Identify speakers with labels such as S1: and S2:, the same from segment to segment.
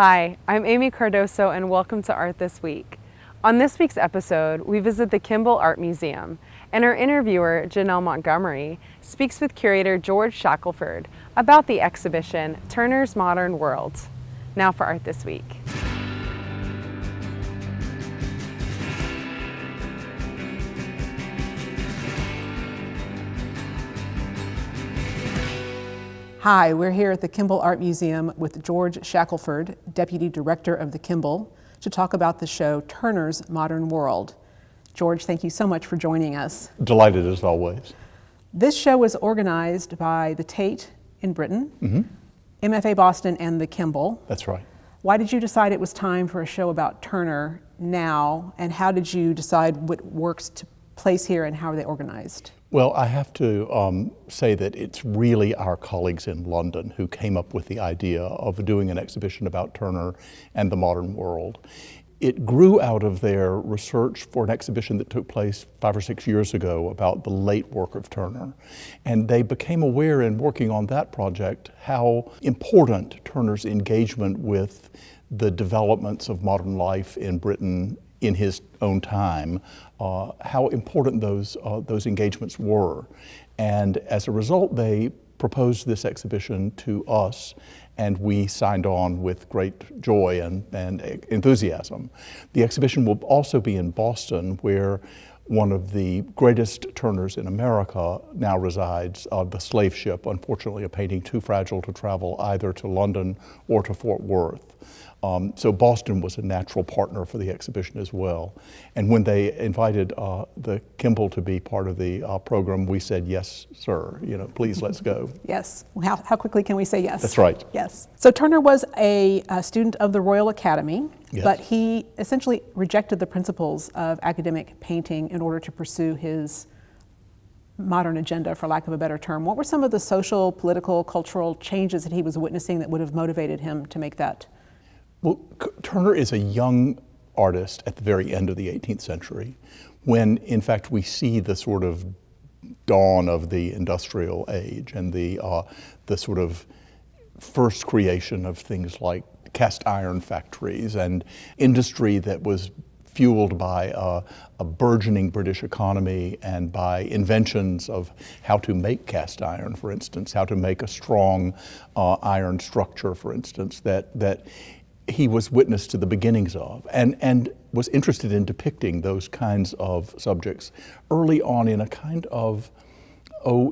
S1: Hi, I'm Amy Cardoso and welcome to Art This Week. On this week's episode, we visit the Kimbell Art Museum, and our interviewer, Janelle Montgomery, speaks with curator George Shackford about the exhibition, Turner's Modern World. Now for Art This Week. Hi, we're here at the Kimbell Art Museum with George Shackelford, Deputy Director of the Kimbell, to talk about the show Turner's Modern World. George, thank you so much for joining us.
S2: Delighted as always.
S1: This show was organized by the Tate in Britain, MFA Boston, and the Kimbell.
S2: That's right.
S1: Why did you decide it was time for a show about Turner now, and how did you decide what works to place here and how are they organized?
S2: Well, I have to say that it's really our colleagues in London who came up with the idea of doing an exhibition about Turner and the modern world. It grew out of their research for an exhibition that took place 5 or 6 years ago about the late work of Turner. And they became aware in working on that project how important Turner's engagement with the developments of modern life in Britain in his own time, how important those engagements were. And as a result, they proposed this exhibition to us, and we signed on with great joy and enthusiasm. The exhibition will also be in Boston, where one of the greatest Turners in America now resides, the Slave Ship, unfortunately a painting too fragile to travel either to London or to Fort Worth. So Boston was a natural partner for the exhibition as well. And when they invited the Kimbell to be part of the program, we said, yes, sir, please let's go.
S1: Yes. How quickly can we say yes?
S2: That's right.
S1: Yes. So Turner was a student of the Royal Academy,
S2: yes,
S1: but he essentially rejected the principles of academic painting in order to pursue his modern agenda, for lack of a better term. What were some of the social, political, cultural changes that he was witnessing that would have motivated him to make that?
S2: Well, Turner is a young artist at the very end of the 18th century, when in fact we see the sort of dawn of the industrial age and the sort of first creation of things like cast iron factories and industry that was fueled by a burgeoning British economy and by inventions of how to make cast iron, for instance, how to make a strong iron structure, for instance, that he was witness to the beginnings of, and was interested in depicting those kinds of subjects early on in a kind of,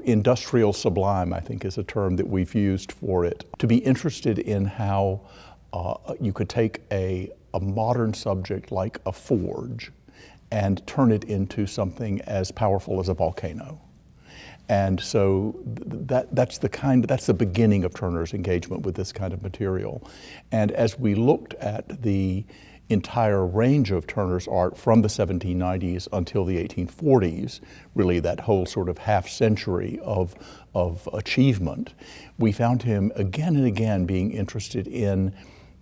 S2: industrial sublime, I think is a term that we've used for it. To be interested in how you could take a modern subject like a forge and turn it into something as powerful as a volcano. And so that's the beginning of Turner's engagement with this kind of material. And as we looked at the entire range of Turner's art from the 1790s until the 1840s, really that whole sort of half century of achievement, we found him again and again being interested in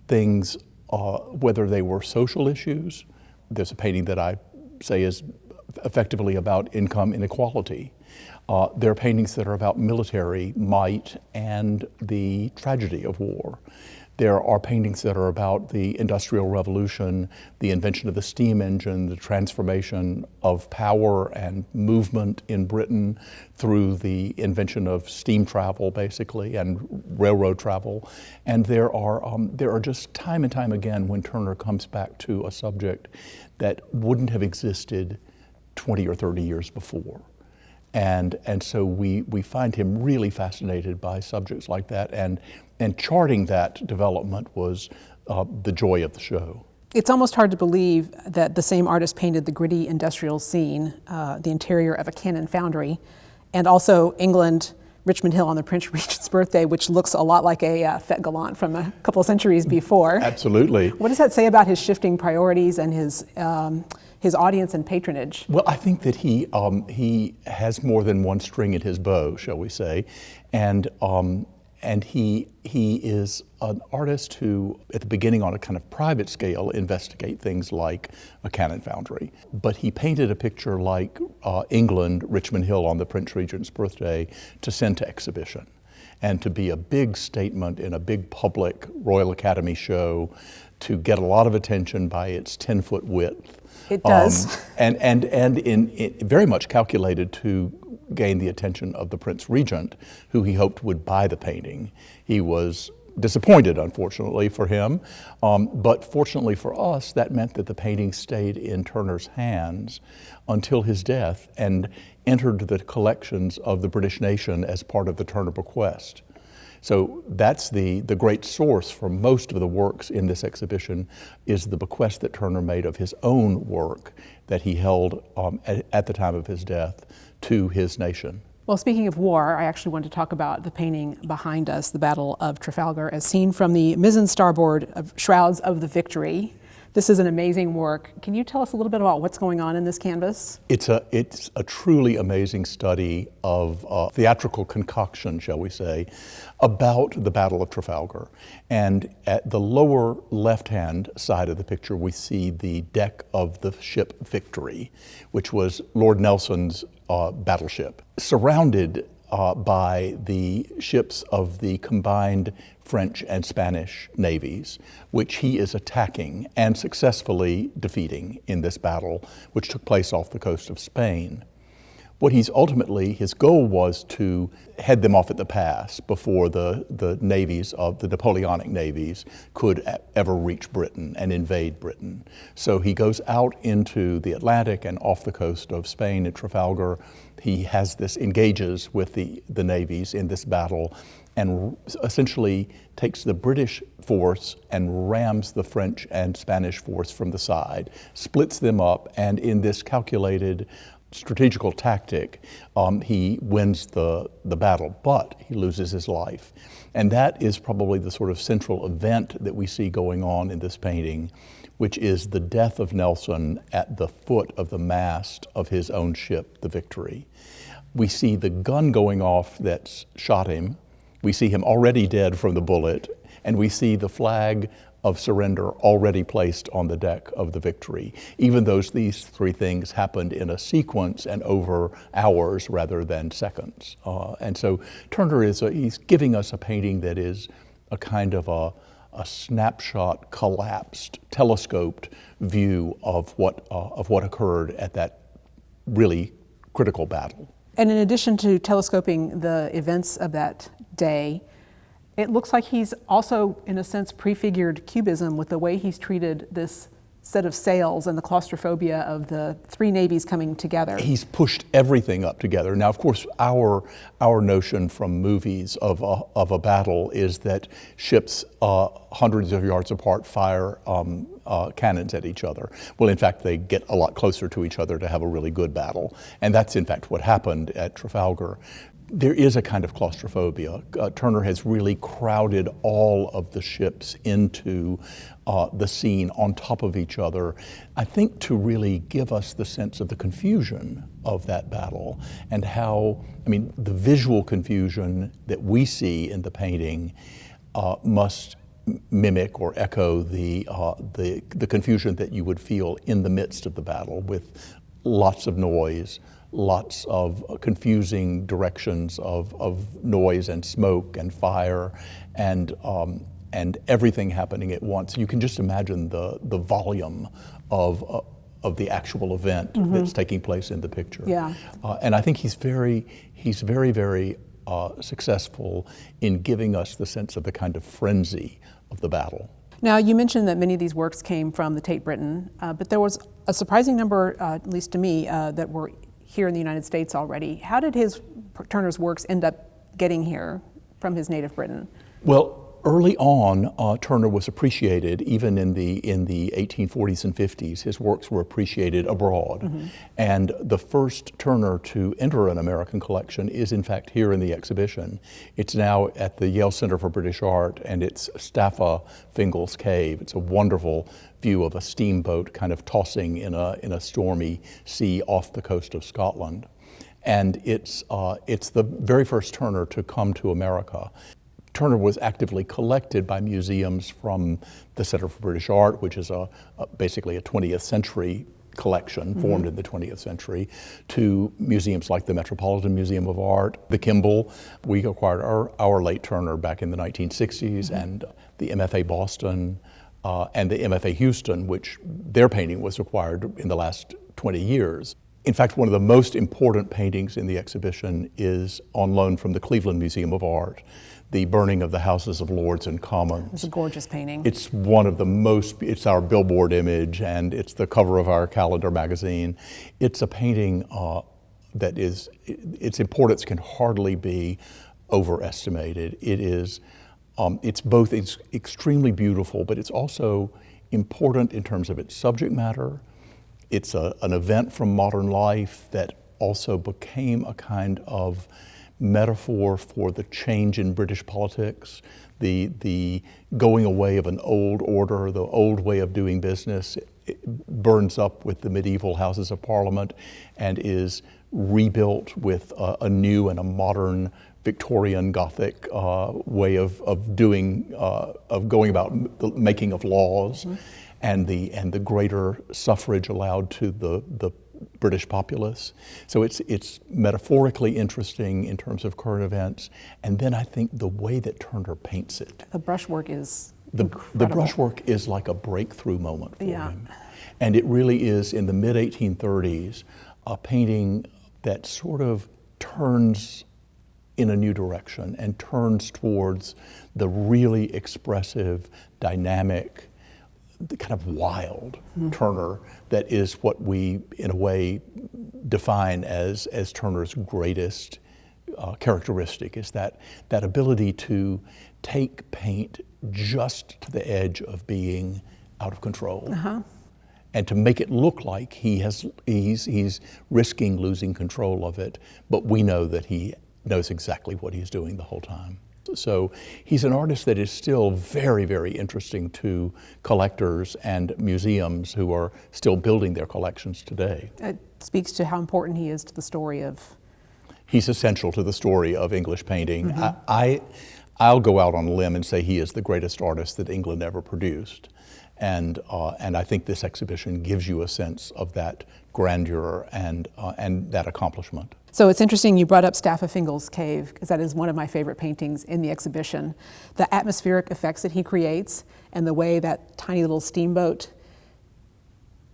S2: things, whether they were social issues. There's a painting that I say is effectively about income inequality. There are paintings that are about military might and the tragedy of war. There are paintings that are about the Industrial Revolution, the invention of the steam engine, the transformation of power and movement in Britain through the invention of steam travel, basically, and railroad travel. And there are just time and time again when Turner comes back to a subject that wouldn't have existed 20 or 30 years before. And so we find him really fascinated by subjects like that, and charting that development was the joy of the show.
S1: It's almost hard to believe that the same artist painted the gritty industrial scene, the interior of a cannon foundry, and also England, Richmond Hill on the Prince Regent's birthday, which looks a lot like a fête gallant from a couple of centuries before.
S2: Absolutely.
S1: What does that say about his shifting priorities and his audience and patronage?
S2: Well, I think that he has more than one string in his bow, shall we say, and he is an artist who, at the beginning on a kind of private scale, investigate things like a cannon foundry. But he painted a picture like England, Richmond Hill on the Prince Regent's birthday to send to exhibition. and to be a big statement in a big public Royal Academy show, to get a lot of attention by its 10-foot width.
S1: It does.
S2: And very much calculated to gain the attention of the Prince Regent, who he hoped would buy the painting. He was disappointed, unfortunately for him, but fortunately for us, that meant that the painting stayed in Turner's hands until his death and entered the collections of the British nation as part of the Turner bequest. So that's the great source for most of the works in this exhibition, is the bequest that Turner made of his own work that he held at the time of his death to his nation.
S3: Well, speaking of war, I actually want to talk about the painting behind us, the Battle of Trafalgar, as seen from the mizzen starboard of Shrouds of the Victory. This is an amazing work. Can you tell us a little bit about what's going on in this canvas?
S2: It's a truly amazing study of theatrical concoction, shall we say, about the Battle of Trafalgar. And at the lower left-hand side of the picture, we see the deck of the ship Victory, which was Lord Nelson's battleship, surrounded by the ships of the combined French and Spanish navies, which he is attacking and successfully defeating in this battle, which took place off the coast of Spain. What his goal was to head them off at the pass before the navies of the Napoleonic navies could ever reach Britain and invade Britain. So he goes out into the Atlantic and off the coast of Spain at Trafalgar. He engages with the navies in this battle and essentially takes the British force and rams the French and Spanish force from the side, splits them up, and in this calculated strategical tactic, he wins the battle, but he loses his life. And that is probably the sort of central event that we see going on in this painting, which is the death of Nelson at the foot of the mast of his own ship, the Victory. We see the gun going off that's shot him. We see him already dead from the bullet, and we see the flag of surrender already placed on the deck of the Victory, even though these three things happened in a sequence and over hours rather than seconds. And so Turner he's giving us a painting that is a kind of a snapshot, collapsed, telescoped view of what occurred at that really critical battle.
S3: And in addition to telescoping the events of that day, it looks like he's also, in a sense, prefigured Cubism with the way he's treated this set of sails and the claustrophobia of the three navies coming together.
S2: He's pushed everything up together. Now, of course, our notion from movies of a battle is that ships hundreds of yards apart fire cannons at each other. Well, in fact, they get a lot closer to each other to have a really good battle. And that's, in fact, what happened at Trafalgar. There is a kind of claustrophobia. Turner has really crowded all of the ships into the scene on top of each other, I think to really give us the sense of the confusion of that battle and how, the visual confusion that we see in the painting must mimic or echo the confusion that you would feel in the midst of the battle, with lots of noise, lots of confusing directions of noise and smoke and fire and everything happening at once. You can just imagine the volume of the actual event that's taking place in the picture.
S3: Yeah.
S2: And I think he's very successful in giving us the sense of the kind of frenzy of the battle.
S3: Now, you mentioned that many of these works came from the Tate Britain, but there was a surprising number, at least to me, that were here in the United States already. How did Turner's works end up getting here from his native Britain?
S2: Well, early on, Turner was appreciated, even in the 1840s and 50s. His works were appreciated abroad. And the first Turner to enter an American collection is, in fact, here in the exhibition. It's now at the Yale Center for British Art, and it's Staffords Cave. It's a wonderful view of a steamboat kind of tossing in a stormy sea off the coast of Scotland. And it's the very first Turner to come to America. Turner was actively collected by museums from the Center for British Art, which is basically a 20th century collection formed in the 20th century, to museums like the Metropolitan Museum of Art, the Kimbell. We acquired our late Turner back in the 1960s, and the MFA Boston, and the MFA Houston, which their painting was acquired in the last 20 years. In fact, one of the most important paintings in the exhibition is on loan from the Cleveland Museum of Art, the burning of the Houses of Lords and Commons.
S3: It's a gorgeous painting.
S2: It's one of the most, it's our billboard image, and it's the cover of our calendar magazine. It's a painting that is, its importance can hardly be overestimated. It is, it's both extremely beautiful, but it's also important in terms of its subject matter. It's an event from modern life that also became a kind of metaphor for the change in British politics, the going away of an old order, the old way of doing business. It burns up with the medieval Houses of Parliament and is rebuilt with a new and a modern Victorian Gothic way of going about the making of laws, and the greater suffrage allowed to the British populace. So it's metaphorically interesting in terms of current events, and then I think the way that Turner paints it.
S3: The brushwork is
S2: The
S3: incredible.
S2: brushwork is like a breakthrough moment for him. And it really is, in the mid-1830s, a painting that sort of turns in a new direction and turns towards the really expressive, dynamic, the kind of wild Turner that is what we, in a way, define as Turner's greatest characteristic, is that ability to take paint just to the edge of being out of control, and to make it look like he's risking losing control of it, but we know that he knows exactly what he's doing the whole time. So he's an artist that is still very, very interesting to collectors and museums who are still building their collections today.
S3: It speaks to how important he is to the story of...
S2: He's essential to the story of English painting. I'll go out on a limb and say he is the greatest artist that England ever produced. And I think this exhibition gives you a sense of that grandeur and that accomplishment.
S3: So it's interesting you brought up Staffords Cave, because that is one of my favorite paintings in the exhibition. The atmospheric effects that he creates and the way that tiny little steamboat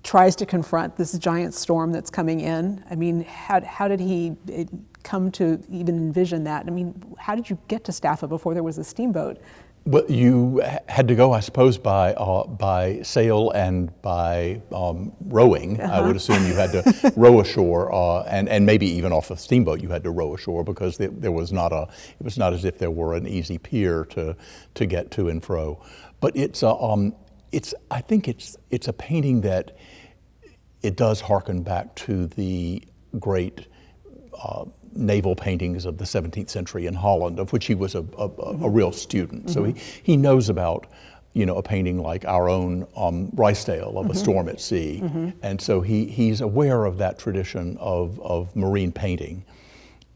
S3: tries to confront this giant storm that's coming in. I mean, how did he come to even envision that? I mean, how did you get to Staffa before there was a steamboat?
S2: Well, you had to go, I suppose, by sail and by rowing. I would assume you had to row ashore, and maybe even off a steamboat you had to row ashore, because it was not as if there were an easy pier to get to and fro. But I think it's a painting that it does harken back to the great naval paintings of the 17th century in Holland, of which he was a real student. So he knows about, a painting like our own Rysdale of a storm at sea. And so he's aware of that tradition of marine painting.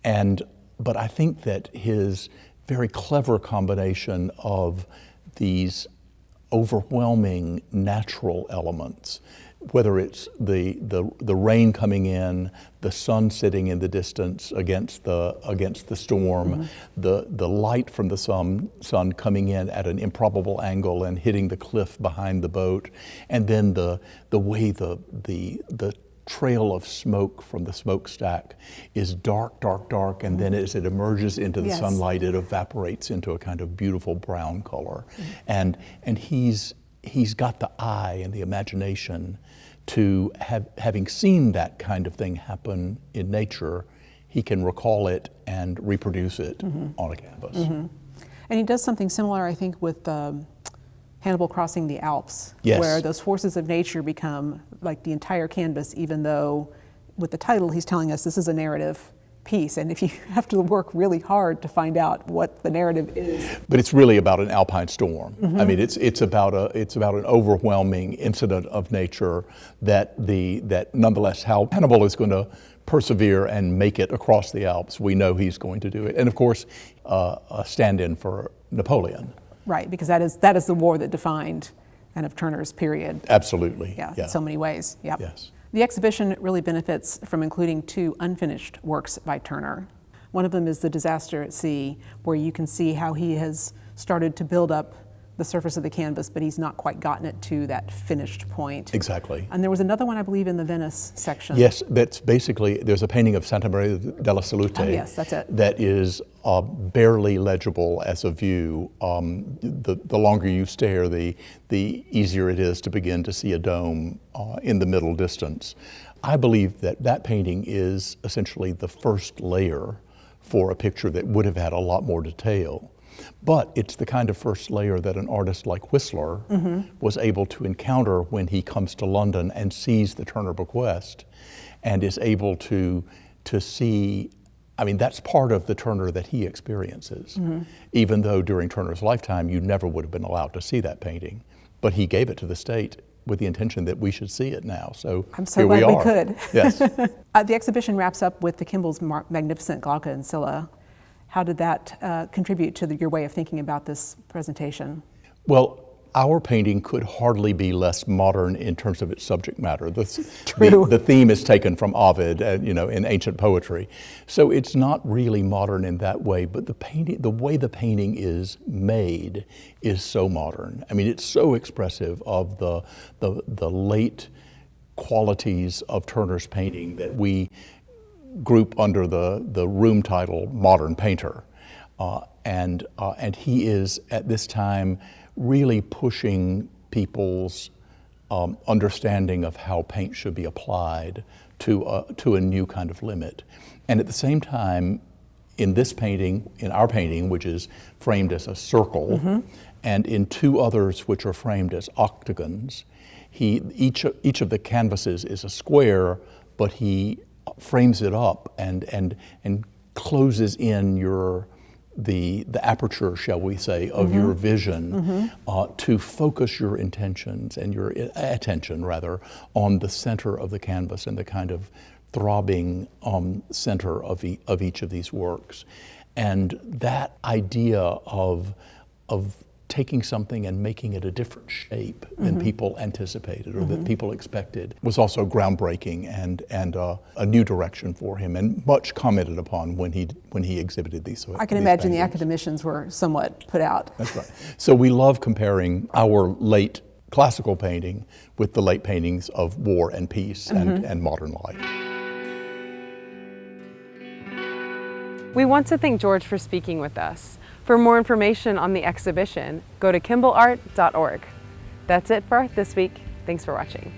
S2: But I think that his very clever combination of these overwhelming natural elements, whether it's the rain coming in, the sun sitting in the distance against the storm, the light from the sun coming in at an improbable angle and hitting the cliff behind the boat, and then the way the trail of smoke from the smokestack is dark, dark, dark, and then as it emerges into the sunlight, it evaporates into a kind of beautiful brown color, and he's got the eye and the imagination to having seen that kind of thing happen in nature, he can recall it and reproduce it on a canvas. And
S3: he does something similar, I think, with Hannibal crossing the Alps, where those forces of nature become like the entire canvas, even though with the title he's telling us this is a narrative piece, and if you have to work really hard to find out what the narrative is.
S2: But it's really about an alpine storm. I mean, it's about an overwhelming incident of nature that nonetheless how Hannibal is going to persevere and make it across the Alps. We know he's going to do it, and of course, a stand-in for Napoleon.
S3: Right, because that is the war that defined kind of Turner's period.
S2: Absolutely.
S3: Yeah, in so many ways. Yep.
S2: Yes.
S3: The exhibition really benefits from including two unfinished works by Turner. One of them is The Disaster at Sea, where you can see how he has started to build up the surface of the canvas, but he's not quite gotten it to that finished point.
S2: Exactly.
S3: And there was another one, I believe, in the Venice section.
S2: Yes, that's basically, there's a painting of Santa Maria della Salute.
S3: Oh, yes, that's it.
S2: That is barely legible as a view. The longer you stare, the easier it is to begin to see a dome in the middle distance. I believe that that painting is essentially the first layer for a picture that would have had a lot more detail. But it's the kind of first layer that an artist like Whistler was able to encounter when he comes to London and sees the Turner bequest and is able to see, I mean, that's part of the Turner that he experiences. Even though during Turner's lifetime, you never would have been allowed to see that painting. But he gave it to the state with the intention that we should see it now. So
S3: I'm so
S2: here
S3: glad
S2: we
S3: we could.
S2: Yes.
S3: The exhibition wraps up with the Kimbell's magnificent Glauca and Scylla. How did that contribute to your way of thinking about this presentation?
S2: Well, our painting could hardly be less modern in terms of its subject matter. The theme is taken from Ovid, in ancient poetry. So it's not really modern in that way, but the way the painting is made is so modern. I mean, it's so expressive of the late qualities of Turner's painting that we group under the room title Modern Painter. And he is, at this time, really pushing people's understanding of how paint should be applied to a new kind of limit. And at the same time, in this painting, in our painting, which is framed as a circle, and in two others which are framed as octagons, each of the canvases is a square, but he frames it up and closes in the aperture, shall we say, of your vision to focus your intentions and your attention, rather, on the center of the canvas and the kind of throbbing center of each of these works. And that idea of taking something and making it a different shape than people anticipated or that people expected was also groundbreaking and a new direction for him, and much commented upon when he exhibited these.
S3: I can imagine the academicians were somewhat put out.
S2: That's right. So we love comparing our late classical painting with the late paintings of war and peace and modern life.
S1: We want to thank George for speaking with us. For more information on the exhibition, go to kimbellart.org. That's it for Art This Week. Thanks for watching.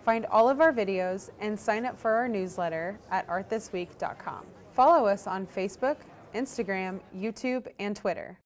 S1: Find all of our videos and sign up for our newsletter at artthisweek.com. Follow us on Facebook, Instagram, YouTube, and Twitter.